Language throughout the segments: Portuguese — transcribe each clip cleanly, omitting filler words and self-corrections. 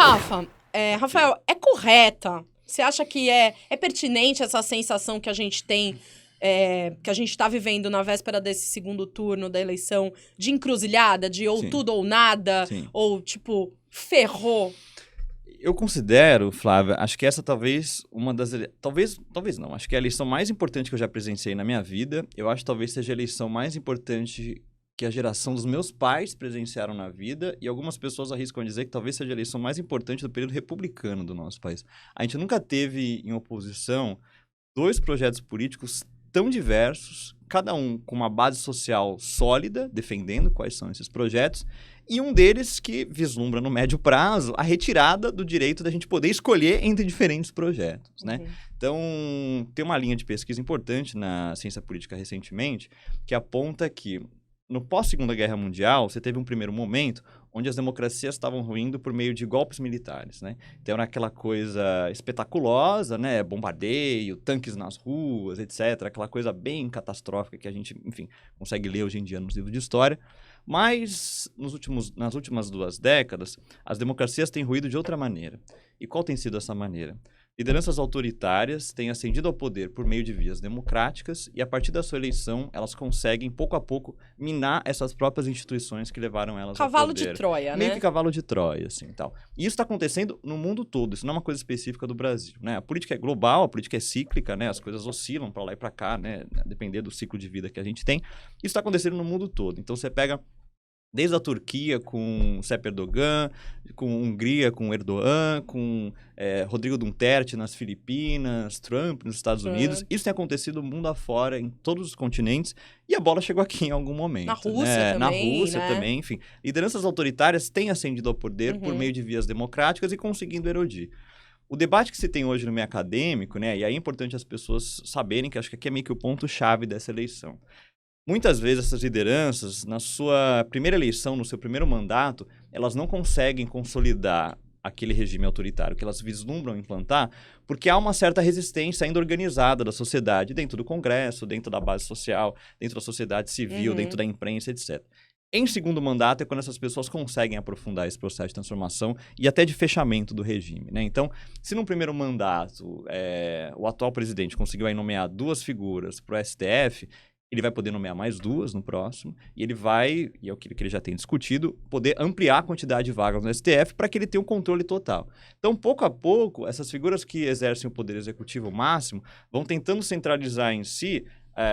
Rafa, Rafael, é correta? Você acha que é pertinente essa sensação que a gente tem, que a gente está vivendo na véspera desse segundo turno da eleição, de encruzilhada, de ou Sim. tudo ou nada, Sim. ou, tipo, ferrou? Eu considero, Flávia, acho que essa talvez uma das... Talvez não, acho que é a eleição mais importante que eu já presenciei na minha vida. Eu acho que talvez seja a eleição mais importante que a geração dos meus pais presenciaram na vida, e algumas pessoas arriscam dizer que talvez seja a eleição mais importante do período republicano do nosso país. A gente nunca teve em oposição dois projetos políticos tão diversos, cada um com uma base social sólida, defendendo quais são esses projetos, e um deles que vislumbra no médio prazo a retirada do direito da gente poder escolher entre diferentes projetos, né? Então, tem uma linha de pesquisa importante na ciência política recentemente que aponta que no pós-Segunda Guerra Mundial, você teve um primeiro momento onde as democracias estavam ruindo por meio de golpes militares, né? Então, era aquela coisa espetaculosa, né? Bombardeio, tanques nas ruas, etc. Aquela coisa bem catastrófica que a gente, enfim, consegue ler hoje em dia nos livros de história. Mas, nas últimas 2 décadas, as democracias têm ruído de outra maneira. E qual tem sido essa maneira? Lideranças autoritárias têm ascendido ao poder por meio de vias democráticas e, a partir da sua eleição, elas conseguem, pouco a pouco, minar essas próprias instituições que levaram elas ao poder. Cavalo de Troia, Meio né? que cavalo de Troia, assim, tal. E isso está acontecendo no mundo todo, isso não é uma coisa específica do Brasil, né? A política é global, a política é cíclica, né? As coisas oscilam para lá e para cá, né? A depender do ciclo de vida que a gente tem. Isso está acontecendo no mundo todo. Então, você pega... Desde a Turquia com Recep Erdogan, com Hungria com Erdogan, com Rodrigo Duterte nas Filipinas, Trump nos Estados Unidos. Isso tem acontecido mundo afora, em todos os continentes, e a bola chegou aqui em algum momento. Na Rússia né? também, Na Rússia né? também, enfim. Lideranças autoritárias têm ascendido ao poder por meio de vias democráticas e conseguindo erodir. O debate que se tem hoje no meio acadêmico, né, e aí é importante as pessoas saberem que acho que aqui é meio que o ponto-chave dessa eleição. Muitas vezes essas lideranças, na sua primeira eleição, no seu primeiro mandato, elas não conseguem consolidar aquele regime autoritário que elas vislumbram implantar, porque há uma certa resistência ainda organizada da sociedade, dentro do Congresso, dentro da base social, dentro da sociedade civil, dentro da imprensa, etc. Em segundo mandato é quando essas pessoas conseguem aprofundar esse processo de transformação e até de fechamento do regime, né? Então, se no primeiro mandato o atual presidente conseguiu aí nomear 2 figuras para o STF, ele vai poder nomear mais 2 no próximo, e ele vai, e é o que ele já tem discutido, poder ampliar a quantidade de vagas no STF para que ele tenha um controle total. Então, pouco a pouco, essas figuras que exercem o poder executivo máximo vão tentando centralizar em si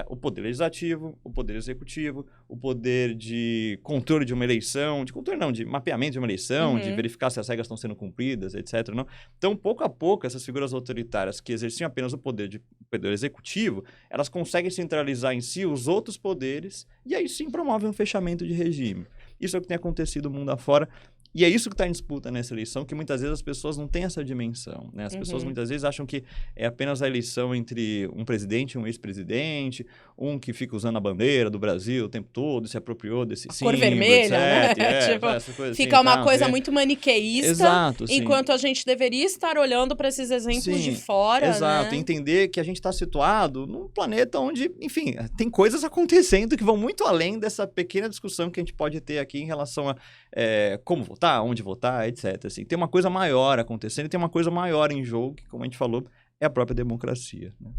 o poder legislativo, o poder executivo, o poder de controle de uma eleição, de controle não, de mapeamento de uma eleição, de verificar se as regras estão sendo cumpridas, etc. Não? Então, pouco a pouco, essas figuras autoritárias que exerciam apenas o poder executivo, elas conseguem centralizar em si os outros poderes e aí sim promovem um fechamento de regime. Isso é o que tem acontecido mundo afora. E é isso que está em disputa nessa eleição, que muitas vezes as pessoas não têm essa dimensão, né? As pessoas muitas vezes acham que é apenas a eleição entre um presidente e um ex-presidente, um que fica usando a bandeira do Brasil o tempo todo, se apropriou desse símbolo, Cor vermelha, etc. né? Tipo, essa coisa fica assim, uma tal, coisa né? muito maniqueísta, Exato, sim. enquanto a gente deveria estar olhando para esses exemplos de fora, exato. né? E entender que a gente está situado num planeta onde, enfim, tem coisas acontecendo que vão muito além dessa pequena discussão que a gente pode ter aqui em relação a como votar, onde votar, etc. Assim, tem uma coisa maior acontecendo e tem uma coisa maior em jogo, que, como a gente falou, é a própria democracia, né?